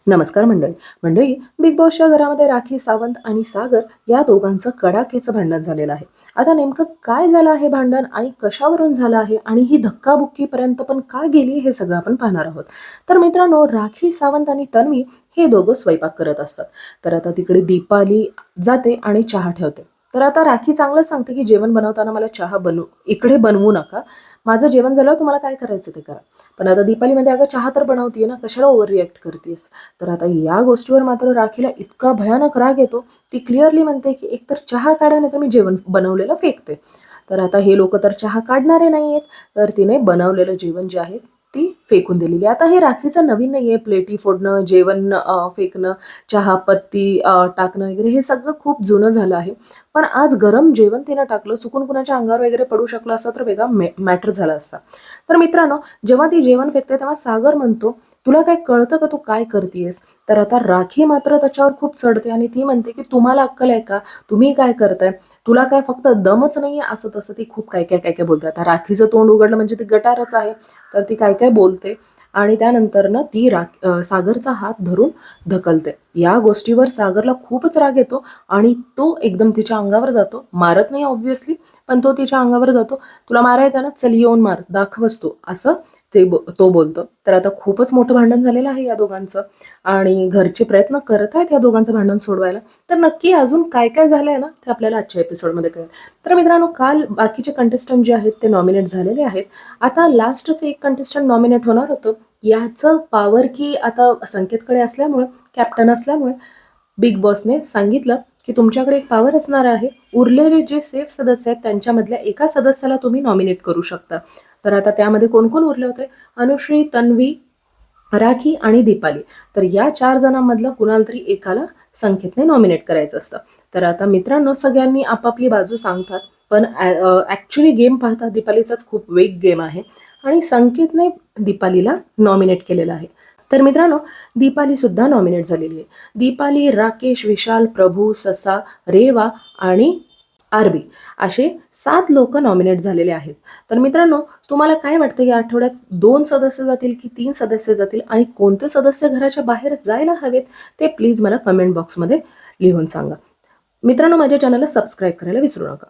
नमस्कार मंडळी. मंडळी, बिग बॉसच्या घरामध्ये राखी सावंत आणि सागर या दोघांचं कडाक्याचं भांडण झालेलं आहे. आता नेमकं काय झालं आहे भांडण आणि कशावरून झालं आहे आणि ही धक्काबुक्कीपर्यंत पण का गेली हे सगळं आपण पाहणार आहोत. तर मित्रांनो, राखी सावंत आणि तन्वी हे दोघं स्वयंपाक करत असतात. तर आता तिकडे दीपाली जाते आणि चहा ठेवते. तर आता राखी चांगलंच सांगते की जेवण बनवताना मला चहा इकडे बनवू नका. माझं जेवण झाल्यावर तुम्हाला काय करायचं ते करा. पण आता दीपाली मध्ये अगं चहा तर बनवतीये ना, कशाला ओव्हर रिॲक्ट करतेस. तर आता या गोष्टीवर मात्र राखीला इतका भयानक राग येतो. ती क्लिअरली म्हणते की एकतर चहा काढा नाही तर मी जेवण बनवलेलं फेकते. तर आता हे लोक तर चहा काढणारे नाहीयेत. तर तिने बनवलेलं जेवण जे आहे ती फेकून दिलेली. आता हे राखीचं नवीन नाहीये. प्लेटी फोडणं, जेवण फेकणं, चहा पत्ती टाकणं वगैरे हे सगळं खूप जुनं झालं आहे. पण आज गरम जेवण तिनं टाकलं, चुकून कुणाच्या अंगावर वगैरे पडू शकलं असतं तर वेगळा मॅटर झाला असता. तर मित्रांनो, जेव्हा ती जेवण फेकते तेव्हा सागर म्हणतो, तुला काय कळतं का तू काय करतेयस. तर आता राखी मात्र त्याच्यावर खूप चढते आणि ती म्हणते की तुम्हाला अक्कल आहे का, तुम्ही काय करताय, तुला काय फक्त दमच नाहीये, असं तसं ती खूप काय काय काय काय बोलते. आता राखीचं तोंड उघडलं म्हणजे ती गटारच आहे. तर ती काय काय बोलते आणि त्यानंतर ना ती सागरचा हात धरून ढकलते. या गोष्टीवर सागरला खूपच राग येतो आणि तो एकदम तिच्या अंगावर जातो. मारत नाही ऑब्व्हियसली, पण तो तिच्या अंगावर जातो. तुला मारायचं ना, चल येऊन मार, दाखवस तू, असं तो बोलतो. तर आता खूपच मोठं भांडण झालेलं आहे या दोघांचं आणि घरचे प्रयत्न करत आहेत या दोघांचं भांडण सोडवायला. तर नक्की अजून काय काय झालंय ना ते आपल्याला आजच्या एपिसोडमध्ये कळेल. तर मित्रांनो, काल बाकीचे कंटेस्टंट जे आहेत ते नॉमिनेट झालेले आहेत. आता लास्टच एक कंटेस्टंट नॉमिनेट होणार होतं. याचं पॉवर की आता संकेतकडे असल्यामुळे, कॅप्टन असल्यामुळे बिग बॉसने सांगितलं की तुमच्याकडे एक पॉवर असणार आहे. उरलेले जे सेफ सदस्य आहेत त्यांच्यामधल्या एका सदस्याला तुम्ही नॉमिनेट करू शकता. तर आता त्यामध्ये कोण कोण उरले होते? अनुश्री, तन्वी, राखी आणि दीपाली. तर या 4 जणांमधलं कुणाला तरी एकाला संकेतने नॉमिनेट करायचं असतं. तर आता मित्रांनो, सगळ्यांनी आपापली बाजू सांगतात. पण ॲक्च्युली गेम पाहता दीपालीचाच खूप वेग गेम आहे आणि संकेतने दीपालीला नॉमिनेट केलेलं आहे. तर मित्रांनो, दीपाली सुद्धा नॉमिनेट झालेली आहे. दीपाली, राकेश, विशाल, प्रभू, ससा, रेवा आणि आरबी असे 7 लोक नॉमिनेट झालेले आहेत. तर मित्रांनो, तुम्हाला काय वाटतं, या आठवड्यात 2 सदस्य जातील की 3 सदस्य जातील आणि कोणते सदस्य घराच्या बाहेर जायला हवेत ते प्लीज मला कमेंट बॉक्समध्ये लिहून सांगा. मित्रांनो, माझ्या चॅनलला सबस्क्राईब करायला विसरू नका.